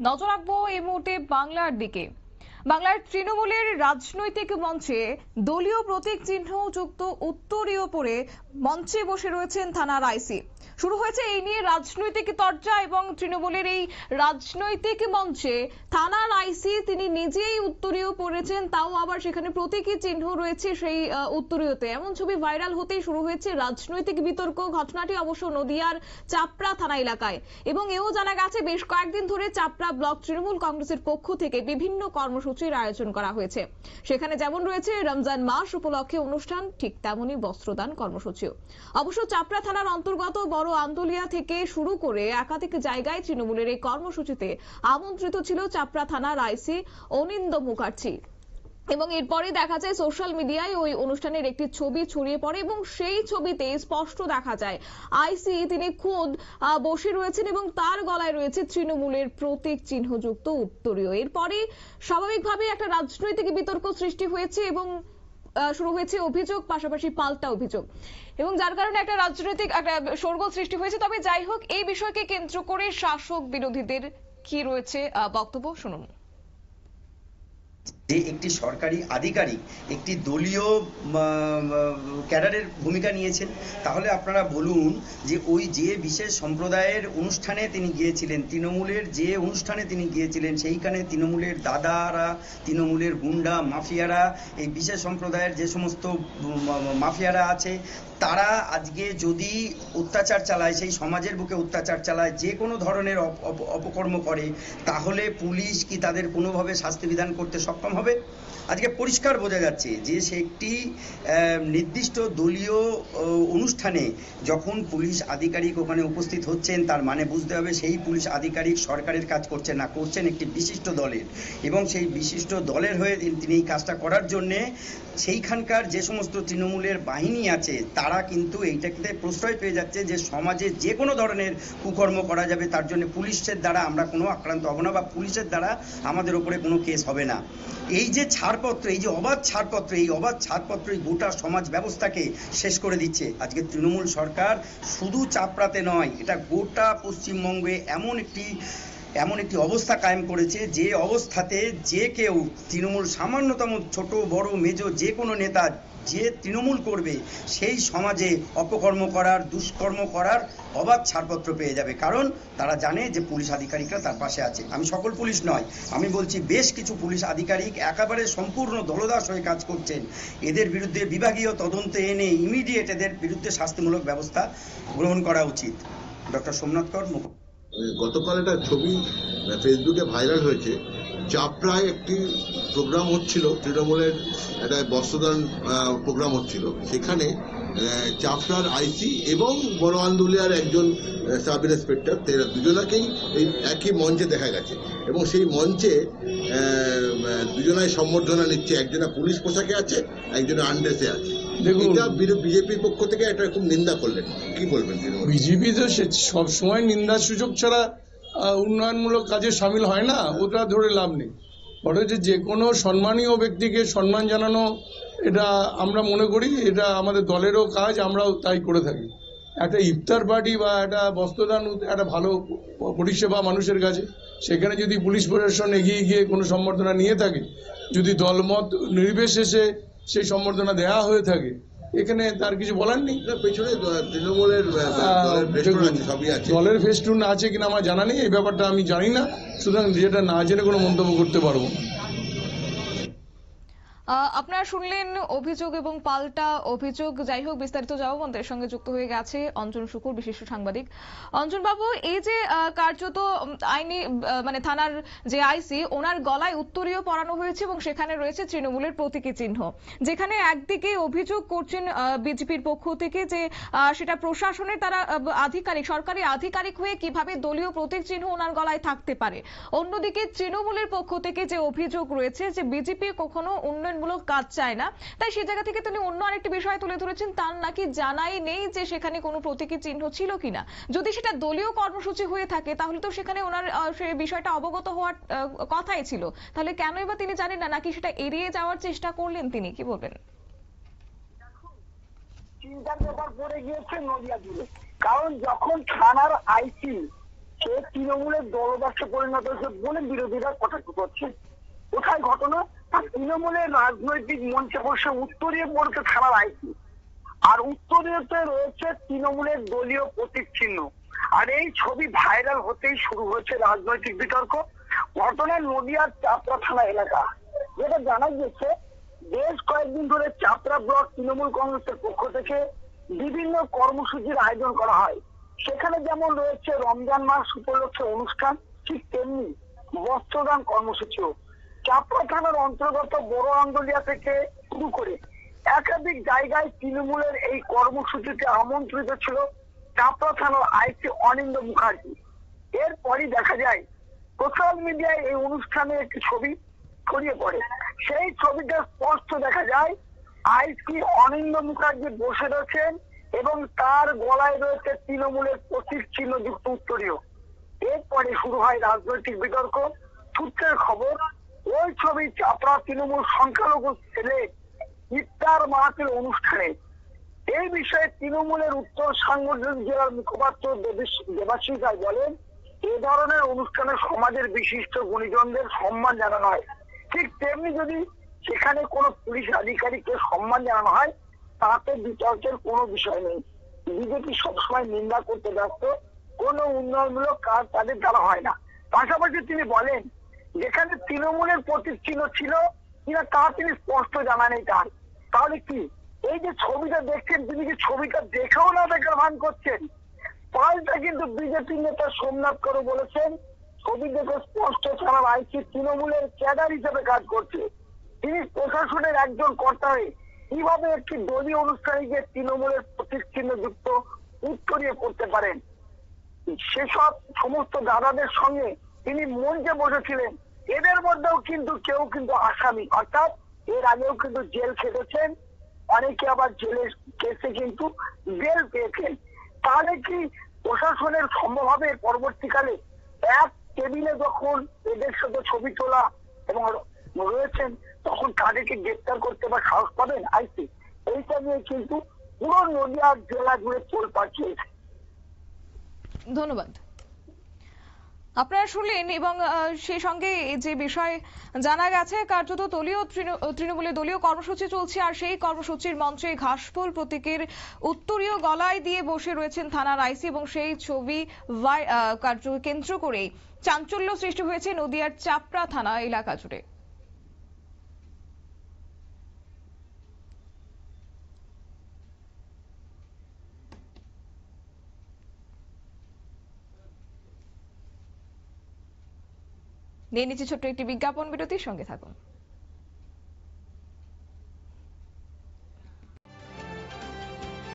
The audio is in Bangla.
নজর রাখবো এই মুহূর্তে বাংলার দিকে। বাংলার তৃণমূলের রাজনৈতিক মঞ্চে দলীয় প্রতীক চিহ্ন যুক্ত উত্তরীয় পরে মঞ্চে বসে রয়েছেন থানার আইসি। শুরু হয়েছে এই নিয়ে রাজনৈতিক চর্চা এবং তৃণমূলের এই রাজনৈতিক মঞ্চে থানার আইসি তিনি নিজেই উত্তরীয় পরেছেন, তাও আবার সেখানে প্রতীকী চিহ্ন রয়েছে সেই উত্তরীয়তে। এমন ছবি ভাইরাল হতেই শুরু হয়েছে রাজনৈতিক বিতর্ক। ঘটনাটি অবশ্য নদিয়ার চাপড়া থানা এলাকায়, এবং এও জানা গেছে বেশ কয়েকদিন ধরে চাপড়া ব্লক তৃণমূল কংগ্রেসের পক্ষ থেকে বিভিন্ন কর্মসূচির আয়োজন করা হয়েছে। সেখানে যেমন রয়েছে রমজান মাস উপলক্ষে অনুষ্ঠান, ঠিক তেমনই বস্ত্রদান কর্মসূচিও। অবশ্য চাপড়া থানার অন্তর্গত বড় আন্দোলিয়া থেকে শুরু করে একাধিক জায়গায় তৃণমূলের এই কর্মসূচিতে আমন্ত্রিত ছিল চাপড়া থানার আইসি অনিন্দ মুখার্জি। এবং এরপরে দেখা যায় সোশ্যাল মিডিয়ায় ওই অনুষ্ঠানের একটি ছবি ছড়িয়ে পড়ে এবং সেই ছবিতে স্পষ্ট দেখা যায় আইসি তিনি খোদ বসে রয়েছেন এবং তার গলায় রয়েছে তৃণমূলের প্রতীক চিহ্নযুক্ত উত্তরীয়। এরপরে স্বাভাবিকভাবে একটা রাজনৈতিক বিতর্ক সৃষ্টি হয়েছে এবং শুরু হয়েছে অভিযোগ, পাশাপাশি পাল্টা অভিযোগ, এবং যার কারণে একটা রাজনৈতিক একটা শোরগোল সৃষ্টি হয়েছে। তবে যাই হোক, এই বিষয়কে কেন্দ্র করে শাসক বিরোধীদের কি রয়েছে বক্তব্য শুনুন। যে একটি সরকারি আধিকারিক একটি দলীয় ক্যাডারের ভূমিকা নিয়েছেন, তাহলে আপনারা বলুন যে ওই যে বিশেষ সম্প্রদায়ের অনুষ্ঠানে তিনি গিয়েছিলেন, তৃণমূলের যে অনুষ্ঠানে তিনি গিয়েছিলেন, সেইখানে তৃণমূলের দাদারা, তৃণমূলের গুন্ডা মাফিয়ারা, এই বিশেষ সম্প্রদায়ের যে সমস্ত মাফিয়ারা আছে, তারা আজকে যদি অত্যাচার চালায়, সেই সমাজের বুকে অত্যাচার চালায়, যে কোনো ধরনের অপকর্ম করে, তাহলে পুলিশ কি তাদের কোনোভাবে শাস্তি বিধান করতে সক্ষম হবে? আজকে পরিষ্কার বোঝা যাচ্ছে যে সে একটি নির্দিষ্ট দলীয় অনুষ্ঠানে যখন পুলিশ আধিকারিক ওখানে উপস্থিত হচ্ছেন, তার মানে বুঝতে হবে সেই পুলিশ আধিকারিক সরকারের কাজ করছেন না, করছেন একটি বিশিষ্ট দলের, এবং সেই বিশিষ্ট দলের হয়ে তিনি এই কাজটা করার জন্যে সেইখানকার যে সমস্ত তৃণমূলের বাহিনী আছে তারা কিন্তু এইটাকে প্রশ্রয় পেয়ে যাচ্ছে যে সমাজে যে কোনো ধরনের কুকর্ম করা যাবে, তার জন্য পুলিশের দ্বারা আমরা কোনো আক্রান্ত হব না বা পুলিশের দ্বারা আমাদের উপরে কোনো কেস হবে না। এই যে ছাড়পত্র, এই যে অবাধ ছাড়পত্র, এই অবাধ ছাড়পত্র এই গোটা সমাজ ব্যবস্থাকে শেষ করে দিচ্ছে। আজকে তৃণমূল সরকার শুধু চাপড়াতে নয়, এটা গোটা পশ্চিমবঙ্গে এমন একটি অবস্থা কায়েম করেছে যে অবস্থাতে যে কেউ তৃণমূল সামান্যতম ছোট বড় মেজো যে কোনো নেতা যে তৃণমূল করবে, সেই সমাজে অপকর্ম করার, দুষ্কর্ম করার অবাধ ছাড়পত্র পেয়ে যাবে, কারণ তারা জানে যে পুলিশ আধিকারিকরা তার পাশে আছে। আমি সকল পুলিশ নয়, আমি বলছি বেশ কিছু পুলিশ আধিকারিক একেবারে সম্পূর্ণ দলদাস হয়ে কাজ করছেন। এদের বিরুদ্ধে বিভাগীয় তদন্তে এনে ইমিডিয়েট এদের বিরুদ্ধে শাস্তিমূলক ব্যবস্থা গ্রহণ করা উচিত। ডক্টর সোমনাথ কর। গতকাল একটা ছবি ফেসবুকে ভাইরাল হয়েছে, চাপড়ায় একটি প্রোগ্রাম হচ্ছিল, তৃণমূলের একটা বস্ত্রদান প্রোগ্রাম হচ্ছিল, সেখানে চাপড়ার আইসি এবং বড় আন্দোলিয়ার একজন সাব ইন্সপেক্টর, দুজনাকেই এই একই মঞ্চে দেখা গেছে, এবং সেই মঞ্চে দুজনাই সম্বর্ধনা নিচ্ছে, একজনা পুলিশ পোশাকে আছে, একজনা আনড্রেসে আছে। এটা বিজেপির পক্ষ থেকে একটা খুব নিন্দা করলেন, কি বলবেন? বিজেপি তো সবসময় নিন্দার সুযোগ ছাড়া উন্নয়নমূলক কাজে সামিল হয় না, ওটা ধরে লাভ নেই। বরঞ্চ যে কোনো সম্মানীয় ব্যক্তিকে সম্মান জানানো, এটা আমরা মনে করি এটা আমাদের দলেরও কাজ, আমরাও তাই করে থাকি। একটা ইফতার পার্টি বা একটা বস্ত্রদান একটা ভালো পরিষেবা মানুষের কাছে, সেখানে যদি পুলিশ প্রশাসন এগিয়ে গিয়ে কোনো সম্বর্ধনা নিয়ে থাকে, যদি দলমত নির্বিশেষে সেই সম্বর্ধনা দেওয়া হয়ে থাকে, এখানে তার কিছু বলার নেই। পেছনে তৃণমূলের দলের ফেস্টুন আছে কিনা আমার জানা নেই, এই ব্যাপারটা আমি জানি না, সুতরাং যেটা না জেনে কোনো মন্তব্য করতে পারবো না। আপনারা শুনলেন অভিযোগ এবং পাল্টা অভিযোগ। যাই হোক, বিস্তারিত যাবো, আমাদের সঙ্গে যুক্ত হয়ে গেছে অঞ্জন শুকুর, বিশিষ্ট সাংবাদিক। অঞ্জন বাবু, এই যে কার্যত আইনি মানে থানার যে আইসি, ওনার গলায় উত্তরীয় পরানো হয়েছে এবং সেখানে রয়েছে তৃণমূলের প্রতীকী চিহ্ন, যেখানে একদিকে অভিযোগ করছেন বিজেপির পক্ষ থেকে যে সেটা প্রশাসনের তারা আধিকারিক, সরকারি আধিকারিক হয়ে কিভাবে দলীয় প্রতীক চিহ্ন ওনার গলায় থাকতে পারে। অন্যদিকে তৃণমূলের পক্ষ থেকে যে অভিযোগ রয়েছে যে বিজেপি কখনো উন্নয়নমূলক কাজ চায় না, তাই সে জায়গা থেকে তিনি অন্য আরেকটি বিষয় তুলে ধরেছেন, তার নাকি জানাই নেই যে সেখানে কোনো প্রতীকী চিহ্ন ছিল কিনা। যদি সেটা দলীয় কর্মসূচি হয়ে থাকে তাহলে তো সেখানে ওনার সেই বিষয়টা অবগত হওয়ার কথাই ছিল, তাহলে কেনই বা তিনি জানেন না, নাকি সেটা এড়িয়ে যাওয়ার চেষ্টা করলেন তিনি, কি বলবেন? চিন্তার ব্যাপার পড়ে গিয়েছে নদিয়া জুড়ে, কারণ যখন থানার আইসি সে তৃণমূলের দলদাসে পরিণত হয়েছে বলে বিরোধীরা কটাক্ষ করছে। কোথায় ঘটনা? আর তৃণমূলের রাজনৈতিক মঞ্চে বসে উত্তরীয় পড়তে থানার আইসি, আর উত্তরীয়তে রয়েছে তৃণমূলের দলীয় প্রতীক চিহ্ন। আর এই ছবি ভাইরাল হতেই শুরু হয়েছে রাজনৈতিক বিতর্ক। ঘটনা নদিয়ার চাপড়া থানা এলাকা। যেটা জানা গেছে, বেশ কয়েকদিন ধরে চাপড়া ব্লক তৃণমূল কংগ্রেসের পক্ষ থেকে বিভিন্ন কর্মসূচির আয়োজন করা হয়। সেখানে যেমন রয়েছে রমজান মাস উপলক্ষে অনুষ্ঠান, ঠিক তেমনি বস্ত্রদান কর্মসূচিও। চাপড়া থানার অন্তর্গত বড় আন্দোলিয়া থেকে শুরু করে একাধিক জায়গায় তৃণমূলের এই কর্মসূচিতে আমন্ত্রিত ছিল চাপড়া থানার আইসি অনিন্দ্য মুখার্জি। এরপরই দেখা যায় সোশ্যাল মিডিয়ায় এই অনুষ্ঠানের একটি ছবি ছড়িয়ে পড়ে। সেই ছবিতে স্পষ্ট দেখা যায় আইসি অনিন্দ্য মুখার্জি বসে রয়েছেন এবং তার গলায় রয়েছে তৃণমূলের প্রতীক চিহ্ন যুক্ত উত্তরীয়। এরপরে শুরু হয় রাজনৈতিক বিতর্ক। সূত্রের খবর, ওই ছবি চাপড়া তৃণমূল সংখ্যালঘু ছেলে ইফতার মাহফিল অনুষ্ঠানে। এই বিষয়ে তৃণমূলের উত্তর সাংগঠনিক জেলার মুখপাত্র দেবাশিস রায় বলেন, এ ধরনের অনুষ্ঠানে সমাজের বিশিষ্ট গুণীজনদের সম্মান জানানো হয়। ঠিক তেমনি যদি সেখানে কোনো পুলিশ আধিকারিককে সম্মান জানানো হয়, তাতে বিতর্কের কোনো বিষয় নেই। বিজেপি সবসময় নিন্দা করতে ব্যস্ত, কোনো উন্নয়নমূলক কাজ তাদের দ্বারা হয় না। পাশাপাশি তিনি বলেন, যেখানে তৃণমূলের প্রতীক চিহ্ন ছিল কিনা তা তিনি স্পষ্ট জানা নেই তার। তাহলে কি এই যে ছবিটা দেখছেন, তিনি কি ছবিটা দেখেও না দেখার ভান করছেন? পাল্টা কিন্তু বিজেপি নেতা সোমনাথ করু বলেছেন, ছবি দেখে স্পষ্ট থানার আইসি তৃণমূলের ক্যাডার হিসেবে কাজ করছে। তিনি প্রশাসনের একজন কর্তা হয়ে কিভাবে একটি দলীয় অনুষ্ঠানে গিয়ে তৃণমূলের প্রতীক চিহ্ন যুক্ত উত্তরীয় করতে পারেন? সেসব সমস্ত দাদাদের সঙ্গে তিনি মঞ্চে বসেছিলেন। এদের মধ্যেও কিন্তু কেউ কিন্তু আসামি, অর্থাৎ এর আগেও কিন্তু জেল খেটেছেন, অনেকে আবার জেলের কেসে কিন্তু বেল পেয়েছেন। তাহলে কি প্রশাসনের সম্ভব হবে পরবর্তীকালে এক টেবিলে যখন এদের সাথে ছবি তোলা এবং রয়েছেন, তখন তাদেরকে গ্রেপ্তার করতে বা সাহস পাবেন আইসি? এইটা নিয়ে কিন্তু পুরো নদিয়া জেলা জুড়ে তোলপাড় চলছে। ধন্যবাদ। আপনারা শুনলেন এবং সেই সঙ্গে যে বিষয় জানা গেছে, কার্যত তৃণমূলের দলীয় কর্মসূচি চলছে, আর সেই কর্মসূচির মঞ্চে ঘাসফুল প্রতীকের উত্তরীয় গলায় দিয়ে বসে রয়েছেন থানার আইসি এবং সেই ছবি কেন্দ্র করেই চাঞ্চল্য সৃষ্টি হয়েছে নদিয়ার চাপড়া থানা এলাকা জুড়ে। নিয়ে নিচ্ছি ছোট্ট একটি বিজ্ঞাপন বিরতির সঙ্গে থাকুন।